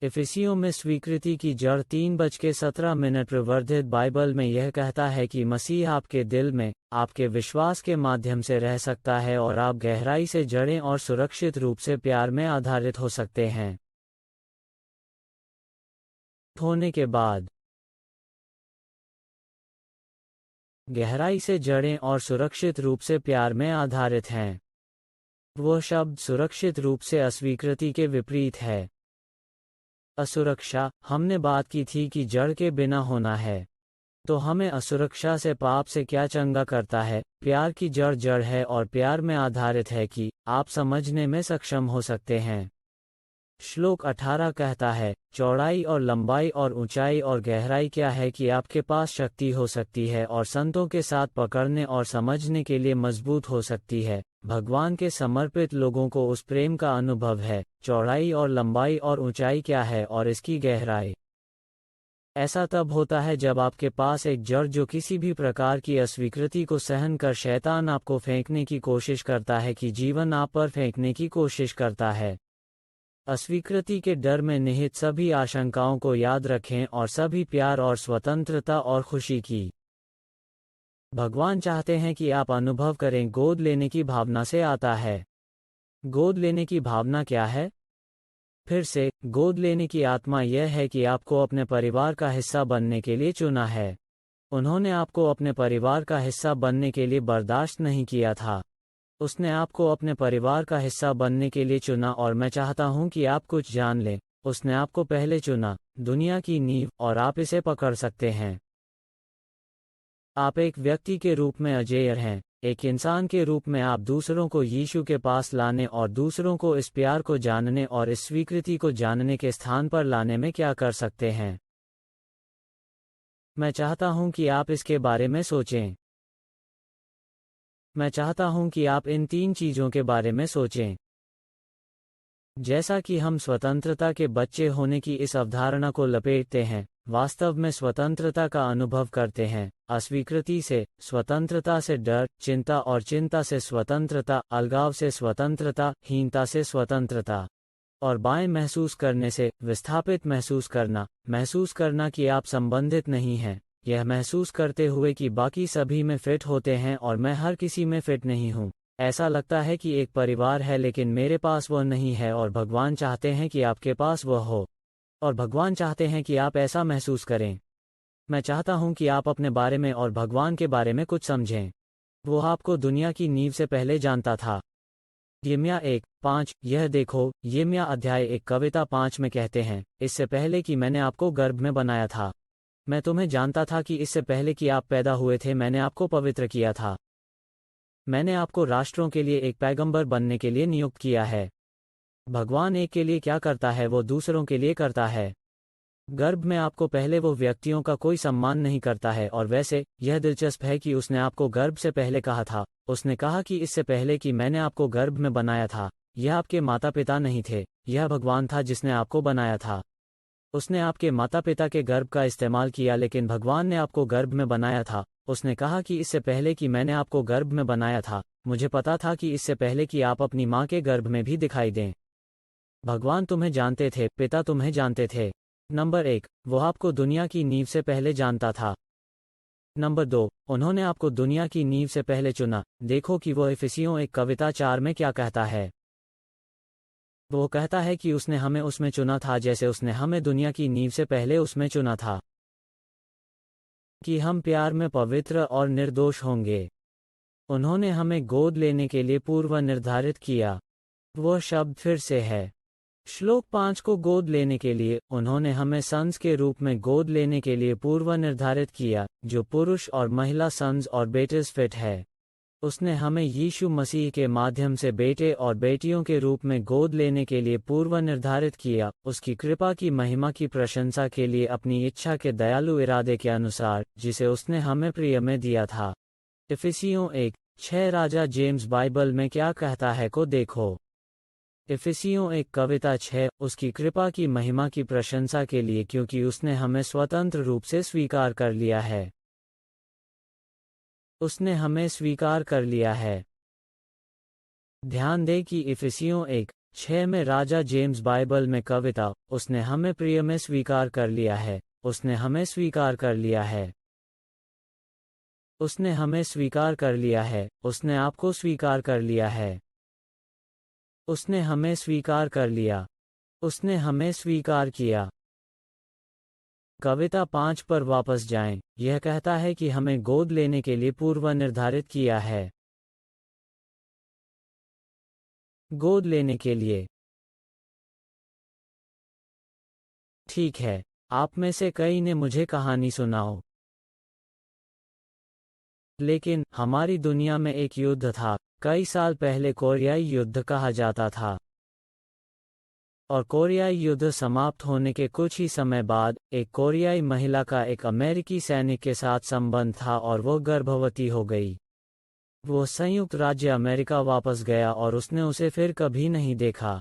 इफिसियों में स्वीकृति की जड़ 3:17 प्रवर्धित बाइबल में यह कहता है कि मसीह आपके दिल में, आपके विश्वास के माध्यम से रह सकता है और आप गहराई से जड़ें और सुरक्षित रूप से प्यार में आधारित हो सकते हैं। होने के बाद गहराई से जड़ें और सुरक्षित रूप से प्यार में आधारित हैं। वो शब्द सुरक्षित रूप से अस्वीकृति के विपरीत है। असुरक्षा, हमने बात की थी कि जड़ के बिना होना है। तो हमें असुरक्षा से पाप से क्या चंगा करता है? प्यार की जड़ है और प्यार में आधारित है कि आप समझने में सक्षम हो सकते हैं। श्लोक 18 कहता है, चौड़ाई और लंबाई और ऊंचाई और गहराई क्या है कि आपके पास शक्ति हो सकती है और संतों के साथ पकड़ने और समझने के लिए मजबूत हो सकती है। भगवान के समर्पित लोगों को उस प्रेम का अनुभव है। चौड़ाई और लंबाई और ऊंचाई क्या है और इसकी गहराई। ऐसा तब होता है जब आपके पास एक जड़ जो किसी भी प्रकार की अस्वीकृति को सहन कर शैतान आपको फेंकने की कोशिश करता है कि जीवन आप पर फेंकने की कोशिश करता है। अस्वीकृति के डर में निहित सभी आशंकाओं को याद रखें और सभी प्यार और स्वतंत्रता और खुशी की। भगवान चाहते हैं कि आप अनुभव करें गोद लेने की भावना से आता है। गोद लेने की भावना क्या है? फिर से, गोद लेने की आत्मा यह है कि आपको अपने परिवार का हिस्सा बनने के लिए चुना है। उन्होंने आपको अपने परिवार का हिस्सा बनने के लिए बर्दाश्त नहीं किया था। उसने आपको अपने परिवार का हिस्सा बनने के लिए चुना और मैं चाहता हूं कि आप कुछ जान लें। उसने आपको पहले चुना, दुनिया की नींव, और आप इसे पकड़ सकते हैं। आप एक व्यक्ति के रूप में अजेय हैं। एक इंसान के रूप में आप दूसरों को यीशु के पास लाने और दूसरों को इस प्यार को जानने और इस स्वीकृति को जानने के स्थान पर लाने में क्या कर सकते हैं। मैं चाहता हूं कि आप इसके बारे में सोचें। मैं चाहता हूं कि आप इन 3 चीजों के बारे में सोचें। जैसा कि हम स्वतंत्रता के बच्चे होने की इस अवधारणा को लपेटते हैं, वास्तव में स्वतंत्रता का अनुभव करते हैं, अस्वीकृति से, स्वतंत्रता से डर, चिंता और चिंता से स्वतंत्रता, अलगाव से स्वतंत्रता, हीनता से स्वतंत्रता, और बाएं महसूस करने से, विस्थापित महसूस करना कि आप संबंधित नहीं हैं, यह महसूस करते हुए कि बाकी सभी में फिट होते हैं और मैं हर किसी में फिट नहीं हूँ। ऐसा लगता है कि एक परिवार है लेकिन मेरे पास वह नहीं है, और भगवान चाहते हैं कि आपके पास वह हो, और भगवान चाहते हैं कि आप ऐसा महसूस करें। मैं चाहता हूं कि आप अपने बारे में और भगवान के बारे में कुछ समझें। वो आपको दुनिया की नींव से पहले जानता था। यिर्मयाह 1:5। यह देखो, यिर्मयाह अध्याय 1 कविता 5 में कहते हैं, इससे पहले कि मैंने आपको गर्भ में बनाया था, मैं तुम्हें जानता था कि इससे पहले कि आप पैदा हुए थे मैंने आपको पवित्र किया था। मैंने आपको राष्ट्रों के लिए एक पैगंबर बनने के लिए नियुक्त किया है। भगवान एक के लिए क्या करता है वो दूसरों के लिए करता है। गर्भ में आपको पहले वो व्यक्तियों का कोई सम्मान नहीं करता है, और वैसे यह दिलचस्प है कि उसने आपको गर्भ से पहले कहा था। उसने कहा कि इससे पहले कि मैंने आपको गर्भ में बनाया था। यह आपके माता पिता नहीं थे, यह भगवान था जिसने आपको बनाया था। उसने आपके माता पिता के गर्भ का इस्तेमाल किया, लेकिन भगवान ने आपको गर्भ में बनाया था। उसने कहा कि इससे पहले कि मैंने आपको गर्भ में बनाया था, मुझे पता था कि इससे पहले कि आप अपनी माँ के गर्भ में भी दिखाई दें। भगवान तुम्हें जानते थे, पिता तुम्हें जानते थे। नंबर 1, वो आपको दुनिया की नींव से पहले जानता था। नंबर 2, उन्होंने आपको दुनिया की नींव से पहले चुना। देखो कि वो इफिसियों 1 कविता 4 में क्या कहता है। वो कहता है कि उसने हमें उसमें चुना था जैसे उसने हमें दुनिया की नींव से पहले उसमें चुना था, कि हम प्यार में पवित्र और निर्दोष होंगे। उन्होंने हमें गोद लेने के लिए पूर्व निर्धारित किया। वह शब्द फिर से है। श्लोक 5 को गोद लेने के लिए, उन्होंने हमें सन्स के रूप में गोद लेने के लिए पूर्व निर्धारित किया, जो पुरुष और महिला सन्स और बेटेस फिट है। उसने हमें यीशु मसीह के माध्यम से बेटे और बेटियों के रूप में गोद लेने के लिए पूर्व निर्धारित किया, उसकी कृपा की महिमा की प्रशंसा के लिए अपनी इच्छा के दयालु इरादे के अनुसार, जिसे उसने हमें प्रिय में दिया था। इफिसियों 1:6 राजा जेम्स बाइबल में क्या कहता है को देखो। इफिसियों 1 कविता 6, उसकी कृपा की महिमा की प्रशंसा के लिए क्योंकि उसने हमें स्वतंत्र रूप से स्वीकार कर लिया है। उसने हमें स्वीकार कर लिया है। ध्यान दें कि इफिसियों 1:6 में राजा जेम्स बाइबल में कविता, उसने हमें प्रिय में स्वीकार कर लिया है, उसने हमें स्वीकार कर लिया है। उसने हमें स्वीकार कर लिया है, उसने आपको स्वीकार कर लिया है। उसने हमें स्वीकार कर लिया। उसने हमें स्वीकार किया। कविता 5 पर वापस जाएं। यह कहता है कि हमें गोद लेने के लिए पूर्व निर्धारित किया है। गोद लेने के लिए। ठीक है, आप में से कई ने मुझे कहानी सुनाओ। लेकिन हमारी दुनिया में एक युद्ध था, कई साल पहले कोरियाई युद्ध कहा जाता था। और कोरियाई युद्ध समाप्त होने के कुछ ही समय बाद, एक कोरियाई महिला का एक अमेरिकी सैनिक के साथ संबंध था और वो गर्भवती हो गई। वो संयुक्त राज्य अमेरिका वापस गया और उसने उसे फिर कभी नहीं देखा।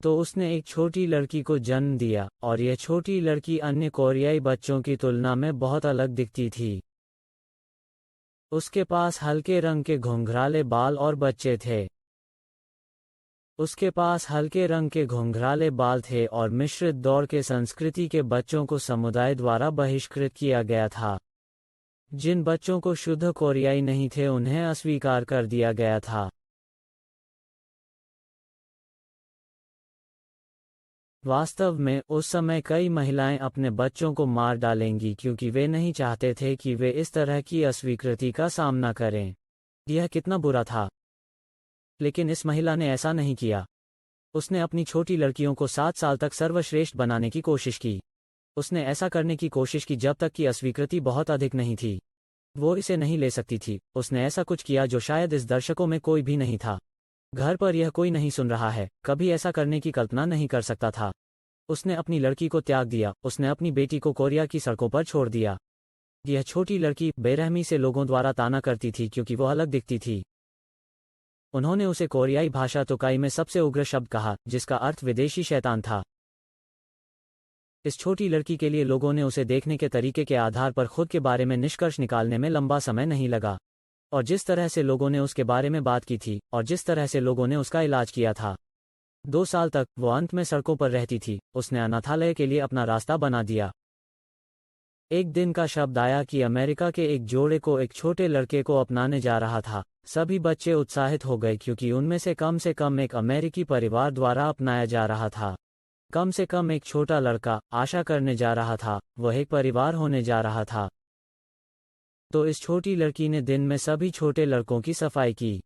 तो उसने एक छोटी लड़की को जन्म दिया, और यह छोटी लड़की अन्य कोरियाई बच्चों की तुलना में बहुत अलग दिखती थी। उसके पास हल्के रंग के घुंघराले बाल और बच्चे थे। उसके पास हल्के रंग के घुंघराले बाल थे और मिश्रित दौड़ के संस्कृति के बच्चों को समुदाय द्वारा बहिष्कृत किया गया था। जिन बच्चों को शुद्ध कोरियाई नहीं थे उन्हें अस्वीकार कर दिया गया था। वास्तव में उस समय कई महिलाएं अपने बच्चों को मार डालेंगी क्योंकि वे नहीं चाहते थे कि वे इस तरह की अस्वीकृति का सामना करें। यह कितना बुरा था। लेकिन इस महिला ने ऐसा नहीं किया। उसने अपनी छोटी लड़कियों को 7 साल तक सर्वश्रेष्ठ बनाने की कोशिश की। उसने ऐसा करने की कोशिश की जब तक कि अस्वीकृति बहुत अधिक नहीं थी। वो इसे नहीं ले सकती थी। उसने ऐसा कुछ किया जो शायद इस दर्शकों में कोई भी नहीं था। घर पर यह कोई नहीं सुन रहा है, कभी ऐसा करने की कल्पना नहीं कर सकता था। उसने अपनी लड़की को त्याग दिया। उसने अपनी बेटी को कोरिया की सड़कों पर छोड़ दिया। यह छोटी लड़की बेरहमी से लोगों द्वारा ताना करती थी क्योंकि वो अलग दिखती थी। उन्होंने उसे कोरियाई भाषा तोकाई में सबसे उग्र शब्द कहा, जिसका अर्थ विदेशी शैतान था। इस छोटी लड़की के लिए लोगों ने उसे देखने के तरीके के आधार पर खुद के बारे में निष्कर्ष निकालने में लंबा समय नहीं लगा। और जिस तरह से लोगों ने उसके बारे में बात की थी और जिस तरह से लोगों ने उसका इलाज किया था, 2 साल तक वो अंत में सड़कों पर रहती थी। उसने अनाथालय के लिए अपना रास्ता बना दिया। एक दिन का शब्द आया कि अमेरिका के एक जोड़े को एक छोटे लड़के को अपनाने जा रहा था। सभी बच्चे उत्साहित हो गए क्योंकि उनमें से कम एक अमेरिकी परिवार द्वारा अपनाया जा रहा था। कम से कम एक छोटा लड़का आशा करने जा रहा था, वह एक परिवार होने जा रहा था। तो इस छोटी लड़की ने दिन में सभी छोटे लड़कों की सफाई की।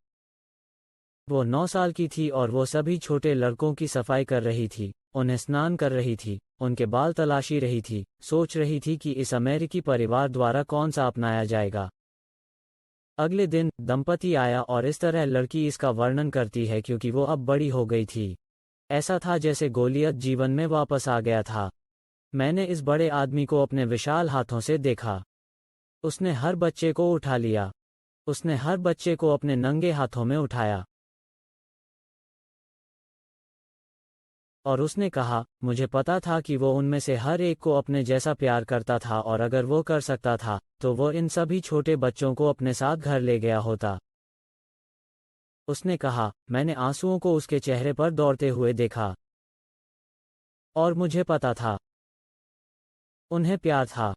वो 9 साल की थी और वो सभी छोटे लड़कों की सफाई कर रही थी, उन्हें स्नान कर रही थी, उनके बाल तलाशी रही थी, सोच रही थी कि इस अमेरिकी परिवार द्वारा कौन सा अपनाया जाएगा। अगले दिन दंपति आया और इस तरह लड़की इसका वर्णन करती है क्योंकि वो अब बड़ी हो गई थी। ऐसा था जैसे गोलियत जीवन में वापस आ गया था। मैंने इस बड़े आदमी को अपने विशाल हाथों से देखा। उसने हर बच्चे को उठा लिया। उसने हर बच्चे को अपने नंगे हाथों में उठाया। और उसने कहा, मुझे पता था कि वो उनमें से हर एक को अपने जैसा प्यार करता था और अगर वो कर सकता था, तो वो इन सभी छोटे बच्चों को अपने साथ घर ले गया होता। उसने कहा, मैंने आंसुओं को उसके चेहरे पर दौड़ते हुए देखा। और मुझे पता था, उन्हें प्यार था।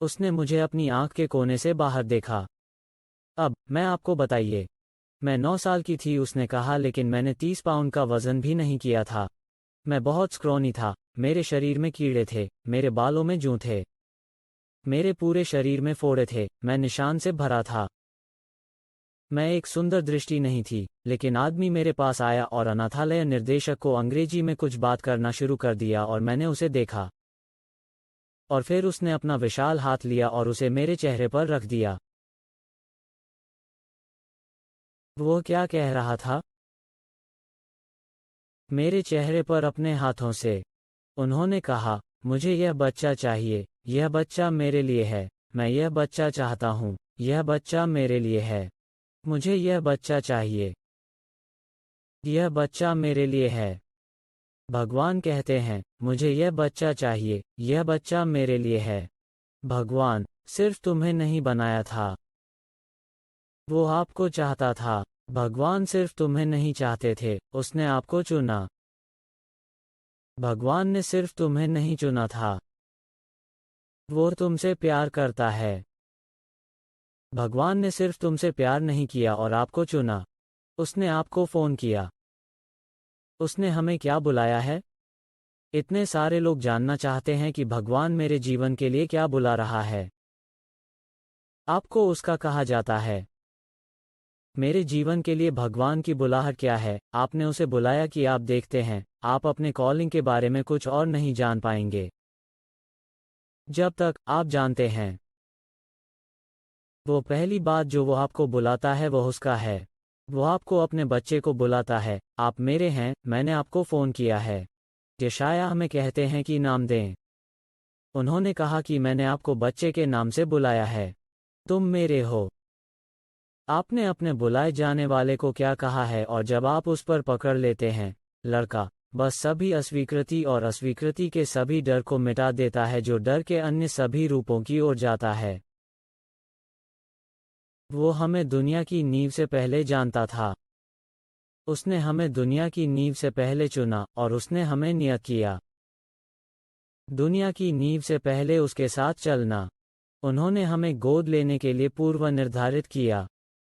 उसने मुझे अपनी आंख के कोने से बाहर देखा। अब, मैं आपको बताइए। मैं 9 साल की थी, उसने कहा, लेकिन मैंने 30 पाउंड का वजन भी नहीं किया था। मैं बहुत स्क्रोनी था, मेरे शरीर में कीड़े थे, मेरे बालों में जूं थे, मेरे पूरे शरीर में फोड़े थे, मैं निशान से भरा था। मैं एक सुंदर दृष्टि नहीं थी, लेकिन आदमी मेरे पास आया और अनाथालय निर्देशक को अंग्रेजी में कुछ बात करना शुरू कर दिया और मैंने उसे देखा। और फिर उसने अपना विशाल हाथ लिया और उसे मेरे चेहरे पर रख दिया। वो क्या कह रहा था? मेरे चेहरे पर अपने हाथों से उन्होंने कहा, मुझे यह बच्चा चाहिए, यह बच्चा मेरे लिए है, मैं यह बच्चा चाहता हूँ, यह बच्चा मेरे लिए है, मुझे यह बच्चा चाहिए, यह बच्चा मेरे लिए है। भगवान कहते हैं, मुझे यह बच्चा चाहिए, यह बच्चा मेरे लिए है। भगवान सिर्फ तुम्हें नहीं बनाया था, वो आपको चाहता था। भगवान सिर्फ तुम्हें नहीं चाहते थे, उसने आपको चुना। भगवान ने सिर्फ तुम्हें नहीं चुना था, वो तुमसे प्यार करता है। भगवान ने सिर्फ तुमसे प्यार नहीं किया और आपको चुना, उसने आपको फोन किया। उसने हमें क्या बुलाया है? इतने सारे लोग जानना चाहते हैं कि भगवान मेरे जीवन के लिए क्या बुला रहा है। आपको उसका कहा जाता है। मेरे जीवन के लिए भगवान की बुलाहट क्या है? आपने उसे बुलाया कि आप देखते हैं, आप अपने कॉलिंग के बारे में कुछ और नहीं जान पाएंगे जब तक आप जानते हैं। वो पहली बात जो वो आपको बुलाता है वो उसका है। वो आपको अपने बच्चे को बुलाता है, आप मेरे हैं, मैंने आपको फ़ोन किया है। यशायाह हमें कहते हैं कि नाम दें। उन्होंने कहा कि मैंने आपको बच्चे के नाम से बुलाया है, तुम मेरे हो। आपने अपने बुलाए जाने वाले को क्या कहा है और जब आप उस पर पकड़ लेते हैं, लड़का बस सभी अस्वीकृति और अस्वीकृति के सभी डर को मिटा देता है जो डर के अन्य सभी रूपों की ओर जाता है। वो हमें दुनिया की नींव से पहले जानता था। उसने हमें दुनिया की नींव से पहले चुना और उसने हमें नियत किया। दुनिया की नींव से पहले उसके साथ चलना। उन्होंने हमें गोद लेने के लिए पूर्व निर्धारित किया।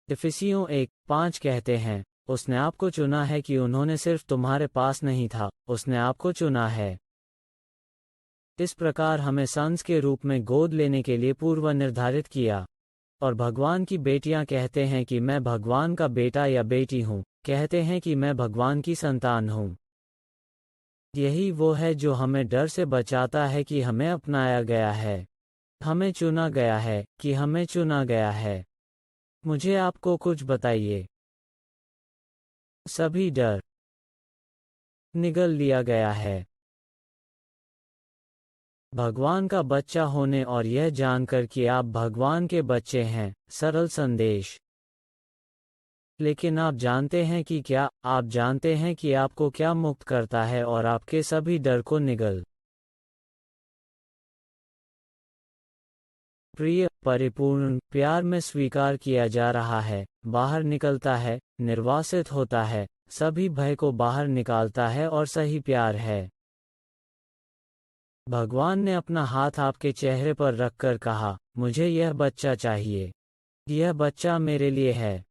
इफिसियों 1:5 कहते हैं, उसने आपको चुना है कि उन्होंने सिर्फ तुम्हारे पास नहीं था, उसने आपको चुना है। इस प्रकार हमें सन्स के रूप में गोद लेने के लिए पूर्व निर्धारित किया। और भगवान की बेटियां कहते हैं कि मैं भगवान का बेटा या बेटी हूँ, कहते हैं कि मैं भगवान की संतान हूँ। यही वो है जो हमें डर से बचाता है कि हमें अपनाया गया है, हमें चुना गया है, कि हमें चुना गया है। मुझे आपको कुछ बताइए। सभी डर निगल लिया गया है। भगवान का बच्चा होने और यह जानकर कि आप भगवान के बच्चे हैं, सरल संदेश। लेकिन आप जानते हैं कि क्या आप जानते हैं कि आपको क्या मुक्त करता है और आपके सभी डर को निगल प्रिय, परिपूर्ण प्यार में स्वीकार किया जा रहा है, बाहर निकलता है, निर्वासित होता है, सभी भय को बाहर निकालता है और सही प्यार है। भगवान ने अपना हाथ आपके चेहरे पर रखकर कहा, मुझे यह बच्चा चाहिए। यह बच्चा मेरे लिए है।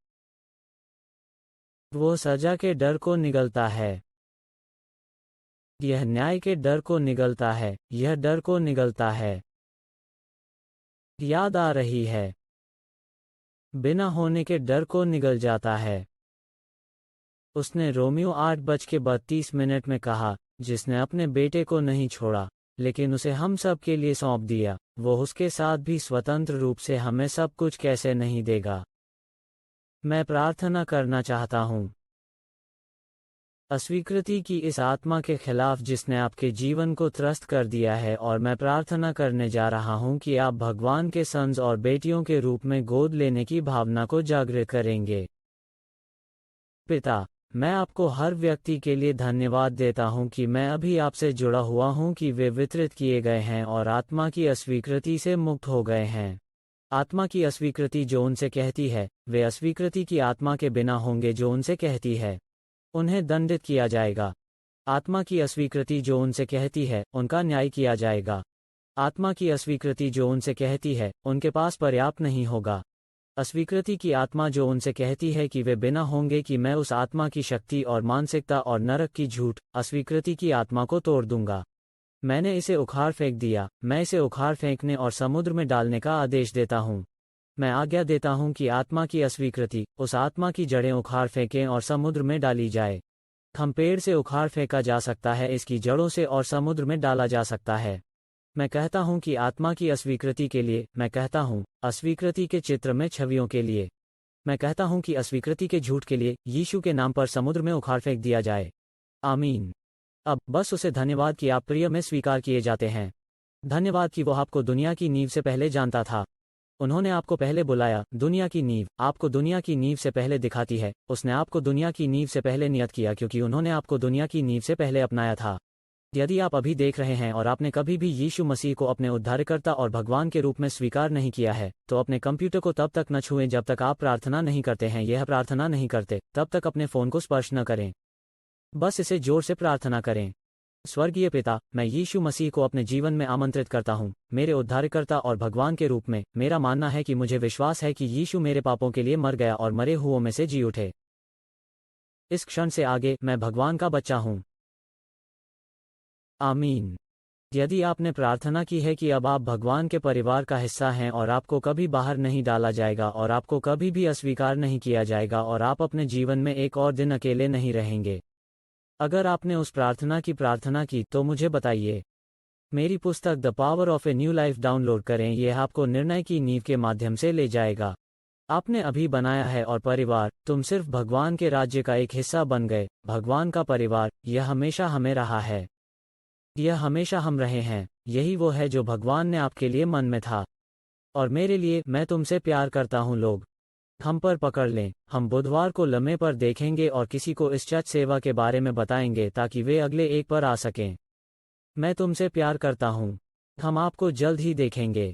वो सजा के डर को निगलता है। यह न्याय के डर को निगलता है, यह डर को निगलता है। याद आ रही है। बिना होने के डर को निगल जाता है। उसने रोमियो 8:32 में कहा, जिसने अपने बेटे को नहीं छोड़ा, लेकिन उसे हम सब के लिए सौंप दिया, वो उसके साथ भी स्वतंत्र रूप से हमें सब कुछ कैसे नहीं देगा। मैं प्रार्थना करना चाहता हूँ अस्वीकृति की इस आत्मा के खिलाफ जिसने आपके जीवन को त्रस्त कर दिया है, और मैं प्रार्थना करने जा रहा हूँ कि आप भगवान के सन्स और बेटियों के रूप में गोद लेने की भावना को जागृत करेंगे। पिता, मैं आपको हर व्यक्ति के लिए धन्यवाद देता हूं कि मैं अभी आपसे जुड़ा हुआ हूं कि वे वितरित किए गए हैं और आत्मा की अस्वीकृति से मुक्त हो गए हैं। आत्मा की अस्वीकृति जो उनसे कहती है, वे अस्वीकृति की आत्मा के बिना होंगे जो उनसे कहती है, उन्हें दंडित किया जाएगा। आत्मा की अस्वीकृति जो उनसे कहती है, उनका न्याय किया जाएगा। आत्मा की अस्वीकृति जो उनसे कहती है, उनके पास पर्याप्त नहीं होगा। अस्वीकृति की आत्मा जो उनसे कहती है कि वे बिना होंगे, कि मैं उस आत्मा की शक्ति और मानसिकता और नरक की झूठ अस्वीकृति की आत्मा को तोड़ दूंगा। मैंने इसे उखाड़ फेंक दिया। मैं इसे उखाड़ फेंकने और समुद्र में डालने का आदेश देता हूँ। मैं आज्ञा देता हूँ कि आत्मा की अस्वीकृति, उस आत्मा की जड़ें उखाड़ फेंकें और समुद्र में डाली जाए। हम पेड़ से उखाड़ फेंका जा सकता है, इसकी जड़ों से, और समुद्र में डाला जा सकता है। मैं कहता हूं कि आत्मा की अस्वीकृति के लिए, मैं कहता हूं अस्वीकृति के चित्र में छवियों के लिए, मैं कहता हूं कि अस्वीकृति के झूठ के लिए यीशु के नाम पर समुद्र में उखाड़ फेंक दिया जाए। आमीन। अब बस उसे धन्यवाद कि आप प्रिय में स्वीकार किए जाते हैं। धन्यवाद कि वो आपको दुनिया की नींव से पहले जानता था। उन्होंने आपको पहले बुलाया। दुनिया की नींव आपको दुनिया की नींव से पहले दिखाती है। उसने आपको दुनिया की नींव से पहले नियत किया, क्योंकि उन्होंने आपको दुनिया की नींव से पहले अपनाया था। यदि आप अभी देख रहे हैं और आपने कभी भी यीशु मसीह को अपने उद्धारकर्ता और भगवान के रूप में स्वीकार नहीं किया है, तो अपने कंप्यूटर को तब तक न छुएं जब तक आप प्रार्थना नहीं करते हैं। यह प्रार्थना नहीं करते तब तक अपने फ़ोन को स्पर्श न करें। बस इसे जोर से प्रार्थना करें। स्वर्गीय पिता, मैं यीशु मसीह को अपने जीवन में आमंत्रित करता हूँ, मेरे उद्धारकर्ता और भगवान के रूप में। मेरा मानना है कि मुझे विश्वास है कि यीशु मेरे पापों के लिए मर गया और मरे हुओं में से जी उठे। इस क्षण से आगे मैं भगवान का बच्चा हूँ। आमीन। यदि आपने प्रार्थना की है कि अब आप भगवान के परिवार का हिस्सा हैं और आपको कभी बाहर नहीं डाला जाएगा और आपको कभी भी अस्वीकार नहीं किया जाएगा और आप अपने जीवन में एक और दिन अकेले नहीं रहेंगे, अगर आपने उस प्रार्थना की तो मुझे बताइए। मेरी पुस्तक the power of a new life download करें। यह आपको निर्णय की नींव के माध्यम से ले जाएगा। आपने अभी बनाया है और परिवार, तुम सिर्फ भगवान के राज्य का एक हिस्सा बन गए। भगवान का परिवार, यह हमेशा हमें रहा है, यह हमेशा हम रहे हैं। यही वो है जो भगवान ने आपके लिए मन में था और मेरे लिए। मैं तुमसे प्यार करता हूँ। लोग हम पर पकड़ लें। हम बुधवार को लम्हे पर देखेंगे और किसी को इस चर्च सेवा के बारे में बताएंगे ताकि वे अगले एक पर आ सकें। मैं तुमसे प्यार करता हूँ। हम आपको जल्द ही देखेंगे।